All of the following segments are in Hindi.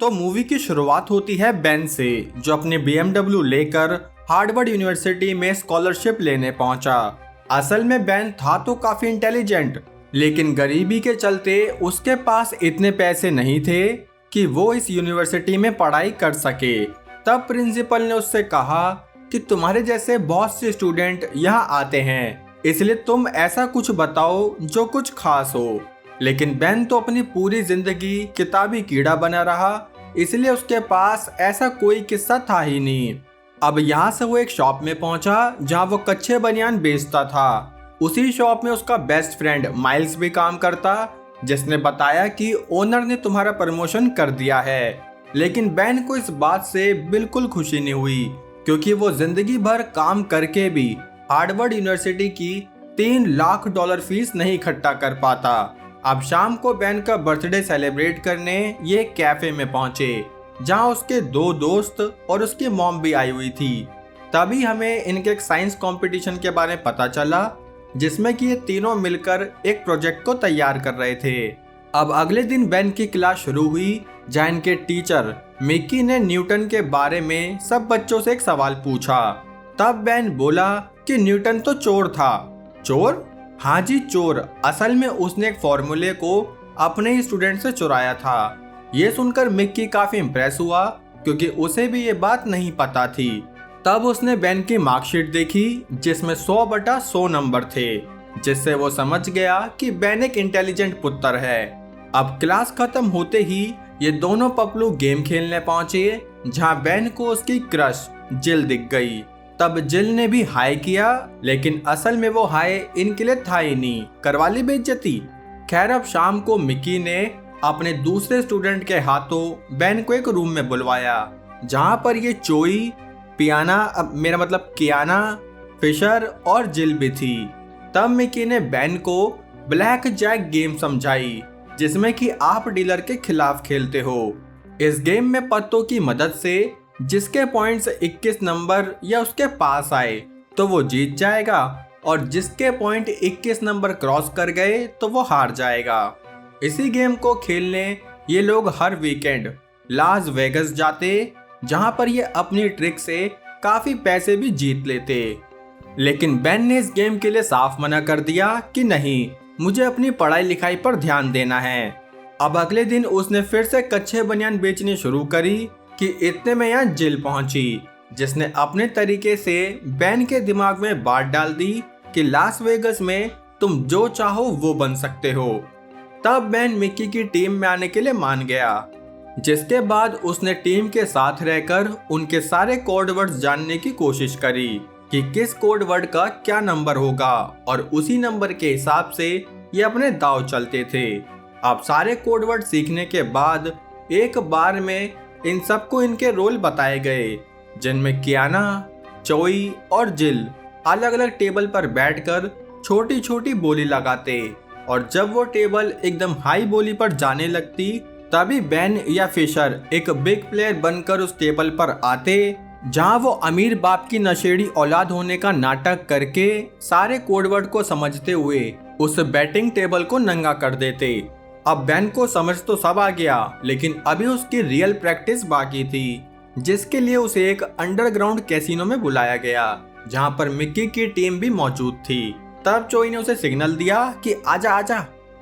तो मूवी की शुरुआत होती है बेन से, जो अपने BMW लेकर हार्वर्ड यूनिवर्सिटी में स्कॉलरशिप लेने पहुंचा। असल में बेन था तो काफी इंटेलिजेंट, लेकिन गरीबी के चलते उसके पास इतने पैसे नहीं थे कि वो इस यूनिवर्सिटी में पढ़ाई कर सके। तब प्रिंसिपल ने उससे कहा कि तुम्हारे जैसे बहुत से स्टूडेंट यहाँ आते हैं, इसलिए तुम ऐसा कुछ बताओ जो कुछ खास हो। लेकिन बेन तो अपनी पूरी जिंदगी किताबी कीड़ा बना रहा, इसलिए उसके पास ऐसा कोई किस्सा था ही नहीं। अब यहाँ से वो एक शॉप में पहुंचा जहाँ वो कच्चे बनियान बेचता था। उसी शॉप में उसका बेस्ट फ्रेंड माइल्स भी काम करता, जिसने बताया कि ओनर ने तुम्हारा प्रमोशन कर दिया है। लेकिन बेन को इस बात से बिल्कुल खुशी नहीं हुई, क्योंकि वो जिंदगी भर काम करके भी हार्वर्ड यूनिवर्सिटी की $3 लाख फीस नहीं इकट्ठा कर पाता। अब शाम को बेन का बर्थडे सेलिब्रेट करने ये कैफे में पहुंचे, जहां उसके 2 दोस्त और उसकी मॉम भी आई हुई थी। तभी हमें इनके एक साइंस कंपटीशन के बारे में पता चला, जिसमें कि ये तीनों मिलकर एक प्रोजेक्ट को तैयार कर रहे थे। अब अगले दिन बेन की क्लास शुरू हुई, जहां इनके टीचर मिकी ने न्यूटन के बारे में सब बच्चों से एक सवाल पूछा। तब बेन बोला कि न्यूटन तो चोर था। चोर? हाँ जी, चोर। असल में उसने एक फॉर्मूले को अपने ही स्टूडेंट से चुराया था। ये सुनकर मिक्की काफी इम्प्रेस हुआ, क्योंकि उसे भी ये बात नहीं पता थी। तब उसने बेन की मार्कशीट देखी, जिसमें 100/100 नंबर थे, जिससे वो समझ गया कि बेन एक इंटेलिजेंट पुत्र है। अब क्लास खत्म होते ही ये दोनों पपलू गेम खेलने पहुंचे, जहां बेन को उसकी क्रश जिल दिख गई। तब जिल ने भी हाय किया, लेकिन असल में वो हाय इनके लिए था ही नहीं, करवा ली बेइज्जती। खैर, अब शाम को मिकी ने अपने दूसरे स्टूडेंट के हाथों बेन को एक रूम में बुलवाया, जहां पर ये चोई, पियाना, मेरा मतलब कियाना, फिशर और जिल भी थी। तब मिकी ने बेन को ब्लैक जैक गेम समझाई, जिसमें कि आप डीलर के खिलाफ खेलते हो। इस गेम में पत्तों की मदद से जिसके पॉइंट्स 21 नंबर या उसके पास आए तो वो जीत जाएगा, और जिसके पॉइंट 21 नंबर क्रॉस कर गए तो वो हार जाएगा। इसी गेम को खेलने ये लोग हर वीकेंड लास वेगस जाते, जहां पर ये अपनी ट्रिक से काफी पैसे भी जीत लेते। लेकिन बेन ने इस गेम के लिए साफ मना कर दिया कि नहीं, मुझे अपनी पढ़ाई लिखाई पर ध्यान देना है। अब अगले दिन उसने फिर से कच्चे बनियान बेचनी शुरू करी कि इतने में यहाँ जिल पहुंची, जिसने अपने तरीके से बेन के दिमाग में बात डाल दी कि लास वेगस में तुम जो चाहो वो बन सकते हो। तब बेन मिकी की टीम में आने के लिए मान गया, जिसके बाद उसने टीम के साथ रहकर उनके सारे कोड वर्ड्स जानने की कोशिश करी कि किस कोड वर्ड का क्या नंबर होगा, और उसी नंबर के हिसाब से ये अपने दांव चलते थे। अब सारे कोड वर्ड सीखने के बाद एक बार में इन सबको इनके रोल बताए गए, जिनमें कियाना, चोई और जिल अलग अलग टेबल पर बैठकर छोटी छोटी बोली लगाते, और जब वो टेबल एकदम हाई बोली पर जाने लगती, तभी बेन या फिशर एक बिग प्लेयर बनकर उस टेबल पर आते, जहां वो अमीर बाप की नशेड़ी औलाद होने का नाटक करके सारे कोडवर्ड को समझते हुए उस बैटिंग टेबल को नंगा कर देते। अब बेन को समझ तो सब आ गया, लेकिन अभी उसकी रियल प्रैक्टिस बाकी थी, जिसके लिए उसे एक अंडरग्राउंड कैसीनो में बुलाया गया, जहां पर मिक्की की टीम भी मौजूद थी। तब चोई ने उसे सिग्नल दिया कि आजा आजा।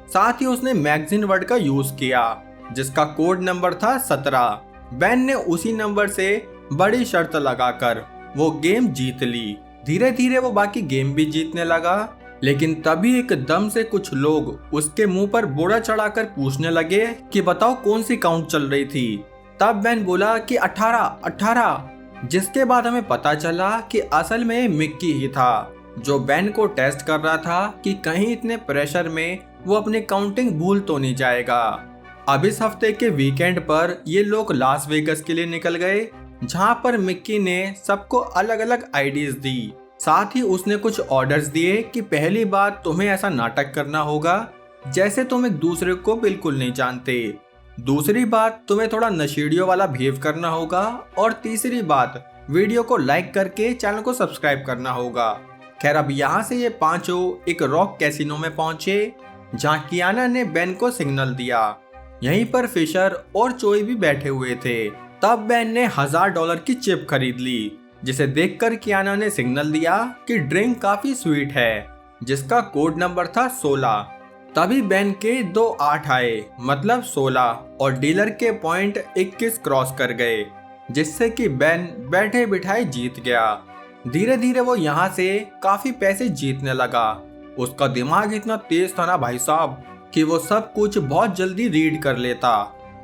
साथ ही उसने मैगजीन वर्ड का यूज किया, जिसका कोड नंबर था 17। बेन ने उसी नंबर से बड़ी शर्त लगाकर वो गेम जीत ली। धीरे धीरे वो बाकी गेम भी जीतने लगा, लेकिन तभी एकदम से कुछ लोग उसके मुंह पर बोरा चढ़ाकर पूछने लगे कि बताओ कौन सी काउंट चल रही थी। तब बेन बोला कि 18, जिसके बाद हमें पता चला कि असल में मिक्की ही था, जो बेन को टेस्ट कर रहा था कि कहीं इतने प्रेशर में वो अपनी काउंटिंग भूल तो नहीं जाएगा। अब इस हफ्ते के वीकेंड पर ये लोग लास वेगस के लिए निकल गए, जहां पर मिक्की ने सबको अलग अलग आइडियाज दी। साथ ही उसने कुछ ऑर्डर्स दिए कि पहली बात तुम्हें ऐसा नाटक करना होगा जैसे तुम एक दूसरे को बिल्कुल नहीं जानते। दूसरी बात, तुम्हें थोड़ा नशेड़ियों वाला बिहेव करना होगा, और तीसरी बात, वीडियो को लाइक करके चैनल को सब्सक्राइब करना होगा। खैर, अब यहाँ से ये पांचों एक रॉक कैसीनो में पहुंचे, जहाँ कियाना ने बेन को सिग्नल दिया। यहीं पर फिशर और चोई भी बैठे हुए थे। तब बेन ने $1000 की चिप खरीद ली, जिसे देखकर कियाना ने सिग्नल दिया कि ड्रिंक काफी स्वीट है, जिसका कोड नंबर था 16। तभी बेन के 2 8 आए, मतलब 16, और डीलर के पॉइंट 21 क्रॉस कर गए, जिससे कि बेन बैठे बिठाए जीत गया। धीरे धीरे वो यहाँ से काफी पैसे जीतने लगा। उसका दिमाग इतना तेज था ना भाई साहब, कि वो सब कुछ बहुत जल्दी रीड कर लेता।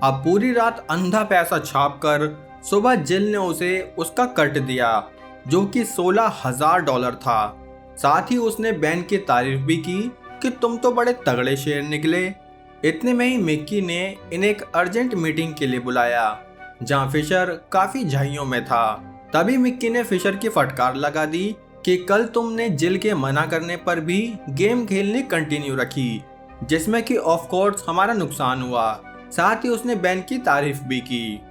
अब पूरी रात अंधा पैसा छाप कर सुबह जिल ने उसे उसका कट दिया, जो कि $16,000 था। साथ ही उसने बेन की तारीफ भी की कि तुम तो बड़े तगड़े शेर निकले। इतने में ही मिक्की ने इन्हें एक अर्जेंट मीटिंग के लिए बुलाया, जहां फिशर काफी झाइयों में था। तभी मिक्की ने फिशर की फटकार लगा दी कि कल तुमने जिल के मना करने पर भी गेम खेलने कंटिन्यू रखी, जिसमें कि ऑफ कोर्स हमारा नुकसान हुआ। साथ ही उसने बेन की तारीफ भी की।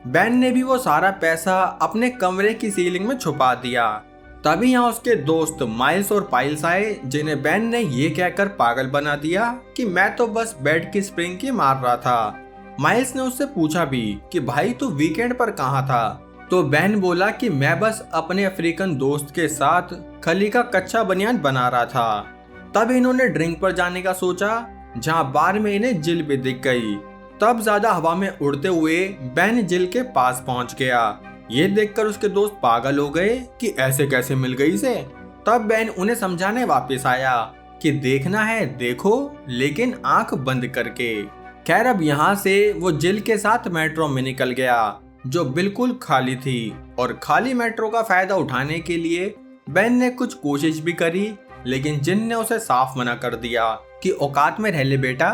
बेन ने भी वो सारा पैसा अपने कमरे की सीलिंग में छुपा दिया। तभी यहाँ उसके दोस्त माइल्स और पाइल्स आए, जिन्हें बेन ने ये कहकर पागल बना दिया कि मैं तो बस बेड की स्प्रिंग की मार रहा था। माइल्स ने उससे पूछा भी कि भाई तू वीकेंड पर कहाँ था? तो बेन बोला कि मैं बस अपने अफ्रीकन दोस्त के साथ खली का कच्चा बनियान बना रहा था। तब इन्होंने ड्रिंक पर जाने का सोचा, जहाँ बार में इन्हें जिल भी दिख गई। तब ज्यादा हवा में उड़ते हुए बेन जिल के पास पहुंच गया। ये देखकर उसके दोस्त पागल हो गए कि ऐसे कैसे मिल गई इसे। तब बेन उन्हें समझाने वापस आया कि देखना है देखो, लेकिन आंख बंद करके। खैर अब यहाँ से वो जिल के साथ मेट्रो में निकल गया, जो बिल्कुल खाली थी। और खाली मेट्रो का फायदा उठाने के लिए बेन ने कुछ कोशिश भी करी, लेकिन जिन ने उसे साफ मना कर दिया कि औकात में रह ले बेटा,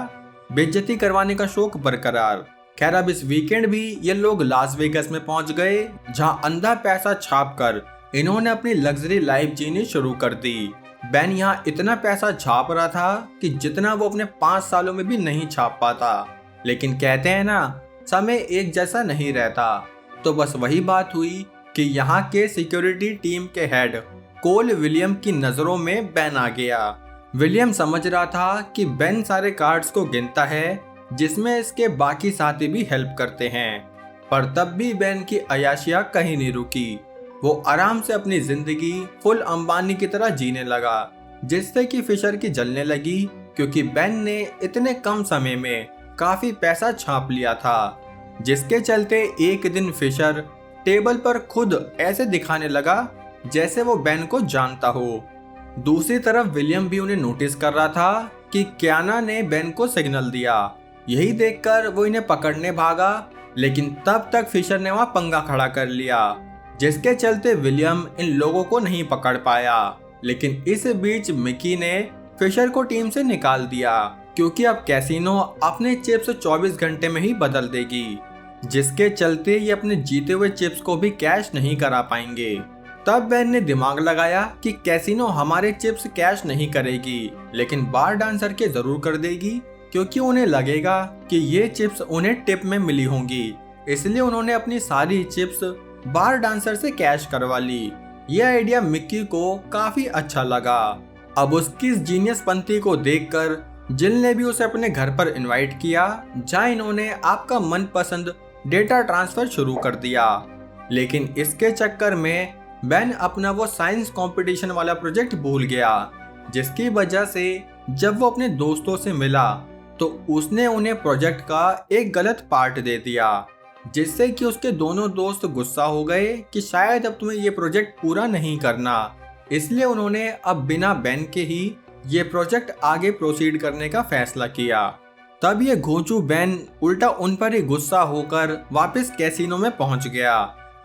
बेइज्जती करवाने का शौक बरकरार। खैर अब इस वीकेंड भी ये लोग लास वेगास में पहुंच गए, जहां अंधा पैसा छाप कर इन्होंने अपनी लग्जरी लाइफ जीनी शुरू कर दी। बेन यहाँ इतना पैसा छाप रहा था कि जितना वो अपने 5 सालों में भी नहीं छाप पाता। लेकिन कहते हैं ना, समय एक जैसा नहीं रहता। तो बस वही बात हुई कि यहाँ के सिक्योरिटी टीम के हेड कोल विलियम की नजरों में बेन आ गया। विलियम समझ रहा था कि बेन सारे कार्ड्स को गिनता है, जिसमें इसके बाकी साथी भी हेल्प करते हैं। पर तब भी बेन की अयाशियां कहीं नहीं रुकी। वो आराम से अपनी जिंदगी फुल अंबानी की तरह जीने लगा, जिससे कि फिशर की जलने लगी, क्योंकि बेन ने इतने कम समय में काफी पैसा छाप लिया था। जिसके चलते एक दिन फिशर टेबल पर खुद ऐसे दिखाने लगा जैसे वो बेन को जानता हो। दूसरी तरफ विलियम भी उन्हें नोटिस कर रहा था कि कियाना ने बेन को सिग्नल दिया। यही देखकर वो इन्हें पकड़ने भागा, लेकिन तब तक फिशर ने वहां पंगा खड़ा कर लिया, जिसके चलते विलियम इन लोगों को नहीं पकड़ पाया। लेकिन इस बीच मिकी ने फिशर को टीम से निकाल दिया, क्योंकि अब कैसीनो अपने चिप्स 24 घंटे में ही बदल देगी, जिसके चलते ये अपने जीते हुए चिप्स को भी कैश नहीं करा पाएंगे। तब बेन ने दिमाग लगाया कि कैसीनो हमारे चिप्स कैश नहीं करेगी, लेकिन बार डांसर के जरूर कर देगी, क्योंकि उन्हें लगेगा कि ये चिप्स उन्हें टिप में मिली होंगी। इसलिए उन्होंने अपनी सारी चिप्स बार डांसर से कैश करवा ली। ये आइडिया मिक्की को काफी अच्छा लगा। अब उसकी इस जीनियस पंथी को देखकर जिल ने भी उसे अपने घर पर इनवाइट किया, जहां इन्होंने आपका मनपसंद डेटा ट्रांसफर शुरू कर दिया। लेकिन इसके चक्कर में बेन अपना वो साइंस कंपटीशन वाला प्रोजेक्ट भूल गया, जिसकी वजह से जब वो अपने दोस्तों से मिला तो उसने उन्हें प्रोजेक्ट का एक गलत पार्ट दे दिया, जिससे कि उसके दोनों दोस्त गुस्सा हो गए कि शायद अब तुम्हें ये प्रोजेक्ट पूरा नहीं करना। इसलिए उन्होंने अब बिना बेन के ही ये प्रोजेक्ट आगे प्रोसीड करने का फैसला किया। तब ये घोंचू बेन उल्टा उन पर ही गुस्सा होकर वापस कैसीनो में पहुंच गया,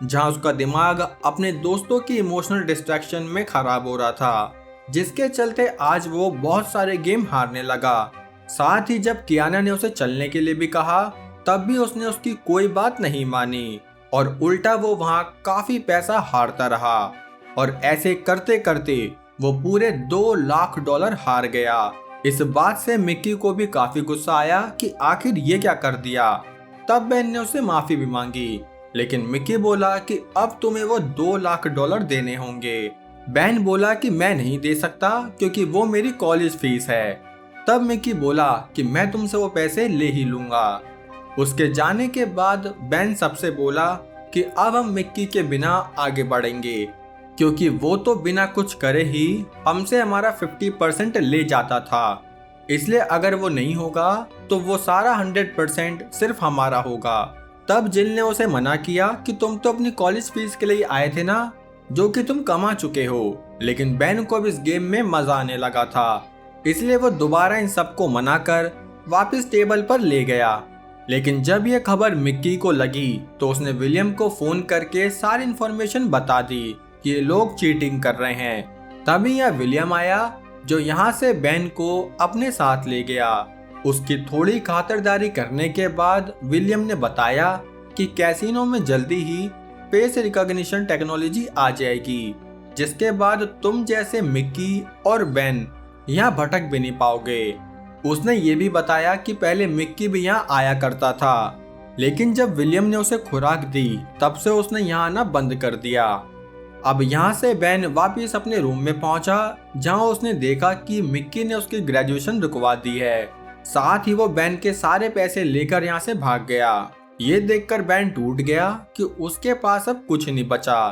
जहां उसका दिमाग अपने दोस्तों की इमोशनल डिस्ट्रैक्शन में खराब हो रहा था, जिसके चलते आज वो बहुत सारे गेम हारने लगा। साथ ही जब कियाना ने उसे चलने के लिए भी कहा, तब भी उसने उसकी कोई बात नहीं मानी और उल्टा वो वहां काफी पैसा हारता रहा। और ऐसे करते करते वो पूरे $2 लाख हार गया। इस बात से मिक्की को भी काफी गुस्सा आया कि आखिर ये क्या कर दिया। तब बेन ने उसे माफी भी मांगी, लेकिन मिक्की बोला कि अब तुम्हें वो $2 लाख देने होंगे। बेन बोला कि मैं नहीं दे सकता, क्योंकि वो मेरी कॉलेज फीस है। तब मिक्की बोला कि मैं तुमसे वो पैसे ले ही लूंगा। उसके जाने के बाद बेन सबसे बोला कि अब हम मिक्की के बिना आगे बढ़ेंगे, क्योंकि वो तो बिना कुछ करे ही हमसे हमारा 50% ले जाता था। इसलिए अगर वो नहीं होगा तो वो सारा 100% सिर्फ हमारा होगा। तब जिल ने उसे मना किया कि तुम तो अपनी कॉलेज फीस के लिए आए थे ना, जो कि तुम कमा चुके हो। लेकिन बेन को अब इस गेम में मजा आने लगा था, इसलिए वो दोबारा इन सबको मनाकर वापस टेबल पर ले गया। लेकिन जब ये खबर मिक्की को लगी तो उसने विलियम को फोन करके सारी इन्फॉर्मेशन बता दी कि ये लोग चीटिंग कर रहे हैं। तभी यह विलियम आया जो यहाँ से बेन को अपने साथ ले गया। उसकी थोड़ी खातिरदारी करने के बाद विलियम ने बताया कि कैसीनो में जल्दी ही फेस रिकॉग्निशन टेक्नोलॉजी आ जाएगी, जिसके बाद तुम जैसे मिक्की और बेन यहाँ भटक भी नहीं पाओगे। उसने ये भी बताया कि पहले मिक्की भी यहाँ आया करता था, लेकिन जब विलियम ने उसे खुराक दी तब से उसने यहाँ आना बंद कर दिया। अब यहाँ से बेन वापस अपने रूम में पहुंचा, जहाँ उसने देखा कि मिक्की ने उसकी ग्रेजुएशन रुकवा दी है। साथ ही वो बेन के सारे पैसे लेकर यहाँ से भाग गया। ये देखकर बेन टूट गया कि उसके पास अब कुछ नहीं बचा।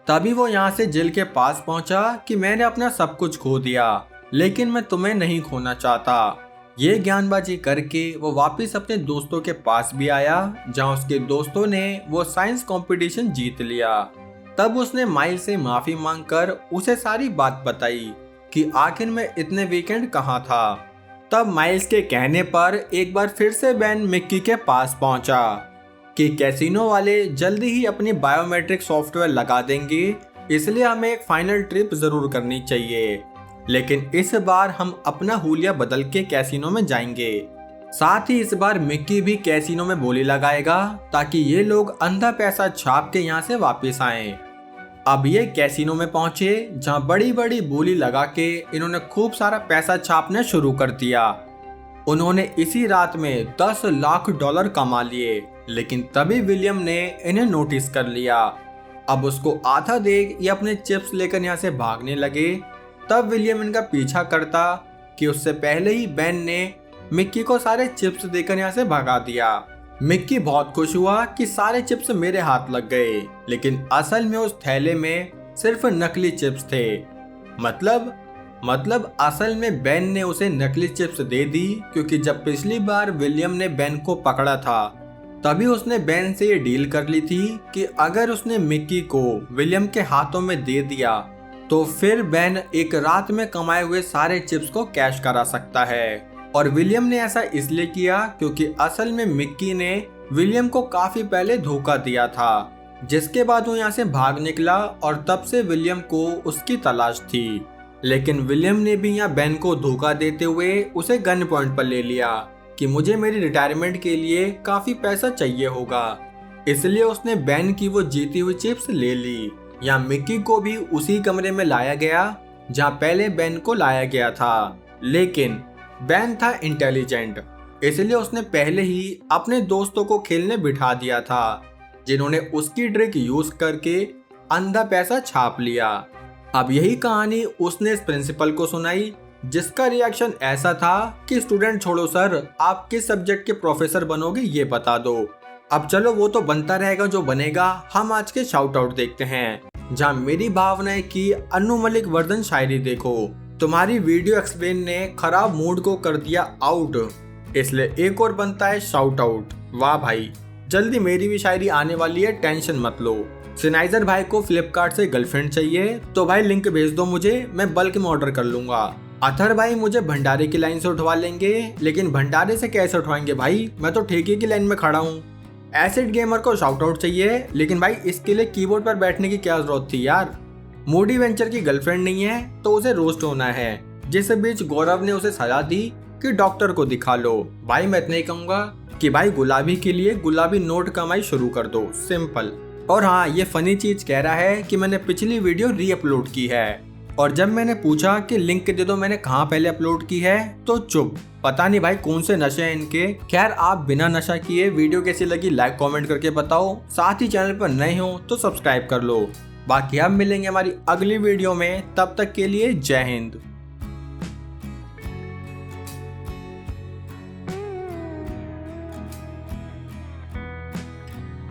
तभी वो यहाँ से जिल के पास पहुंचा कि मैंने अपना सब कुछ खो दिया, लेकिन मैं तुम्हें नहीं खोना चाहता। ये ज्ञानबाजी करके वो वापस अपने दोस्तों के पास भी आया, जहाँ उसके दोस्तों ने वो साइंस कंपटीशन जीत लिया। तब उसने माइल से माफी मांगकर उसे सारी बात बताई कि आखिर में इतने वीकेंड कहाँ था। तब माइल्स के कहने पर एक बार फिर से बेन मिक्की के पास पहुंचा कि कैसीनो वाले जल्दी ही अपनी बायोमेट्रिक सॉफ्टवेयर लगा देंगे, इसलिए हमें एक फाइनल ट्रिप जरूर करनी चाहिए। लेकिन इस बार हम अपना हुलिया बदल के कैसीनो में जाएंगे। साथ ही इस बार मिक्की भी कैसीनो में बोली लगाएगा ताकि ये लोग अंधा पैसा छाप के यहाँ से वापस आएं। अब ये कैसीनो में पहुंचे, जहाँ बड़ी बड़ी बोली लगा के इन्होंने खूब सारा पैसा छापना शुरू कर दिया। उन्होंने इसी रात में $10 लाख कमा लिए, लेकिन तभी विलियम ने इन्हें नोटिस कर लिया। अब उसको आधा देख ये अपने चिप्स लेकर यहाँ से भागने लगे। तब विलियम इनका पीछा करता कि उससे पहले ही बेन ने मिक्की को सारे चिप्स देकर यहाँ से भगा दिया। मिक्की बहुत खुश हुआ कि सारे चिप्स मेरे हाथ लग गए, लेकिन असल में उस थैले में सिर्फ नकली चिप्स थे। मतलब असल में बेन ने उसे नकली चिप्स दे दी, क्योंकि जब पिछली बार विलियम ने बेन को पकड़ा था तभी उसने बेन से ये डील कर ली थी कि अगर उसने मिक्की को विलियम के हाथों में दे दिया तो फिर बेन एक रात में कमाए हुए सारे चिप्स को कैश करा सकता है। और विलियम ने ऐसा इसलिए किया क्योंकि असल में मिक्की ने विलियम को काफी पहले धोखा दिया था, जिसके बाद वो यहाँ से भाग निकला और तब से विलियम को उसकी तलाश थी। लेकिन विलियम ने भी यहाँ बेन को धोखा देते हुए उसे गन पॉइंट पर ले लिया कि मुझे मेरी रिटायरमेंट के लिए काफी पैसा चाहिए होगा, इसलिए उसने बेन की वो जीती हुई चिप्स ले ली। यहाँ मिक्की को भी उसी कमरे में लाया गया जहाँ पहले बेन को लाया गया था, लेकिन बेन था इंटेलिजेंट, इसलिए उसने पहले ही अपने दोस्तों को खेलने बिठा दिया था, जिन्होंने उसकी ट्रिक यूज करके अंधा पैसा छाप लिया। अब यही कहानी उसने इस प्रिंसिपल को सुनाई, जिसका रिएक्शन ऐसा था कि स्टूडेंट छोड़ो सर, आप किस सब्जेक्ट के प्रोफेसर बनोगे ये बता दो। अब चलो वो तो बनता रहेगा जो बनेगा, हम आज के शाउट आउट देखते हैं, जहाँ मेरी भावना है कि अन्नू मलिक वर्धन शायरी देखो, तुम्हारी वीडियो एक्सप्लेन ने खराब मूड को कर दिया आउट, इसलिए एक और बनता है शाउट आउट। वाह भाई, जल्दी मेरी भी शायरी आने वाली है, टेंशन मत लो। सिनाइजर भाई को फ्लिपकार्ट से गर्लफ्रेंड चाहिए तो भाई लिंक भेज दो मुझे, मैं बल्क में ऑर्डर कर लूंगा। अथर भाई मुझे भंडारे की लाइन से उठवा लेंगे, लेकिन भंडारे से कैसे उठवाएंगे भाई, मैं तो ठेके की लाइन में खड़ा हूँ। एसिड गेमर को शाउट आउट चाहिए, लेकिन भाई इसके लिए कीबोर्ड पर बैठने की क्या जरूरत थी यार। मूडी वेंचर की गर्लफ्रेंड नहीं है तो उसे रोस्ट होना है, जिस बीच गौरव ने उसे सलाह दी कि डॉक्टर को दिखा लो। भाई मैं इतना ही कहूंगा कि भाई गुलाबी के लिए गुलाबी नोट कमाई शुरू कर दो, सिंपल। और हाँ, ये फनी चीज कह रहा है कि मैंने पिछली वीडियो री अपलोड की है, और जब मैंने पूछा कि लिंक दे दो मैंने कहाँ पहले अपलोड की है तो चुप, पता नहीं भाई कौन से नशे हैं इनके। खैर आप बिना नशा किए वीडियो कैसी लगी लाइक कमेंट करके बताओ, साथ ही चैनल पर नए हो तो सब्सक्राइब कर लो। बाकी हम मिलेंगे हमारी अगली वीडियो में, तब तक के लिए जय हिंद।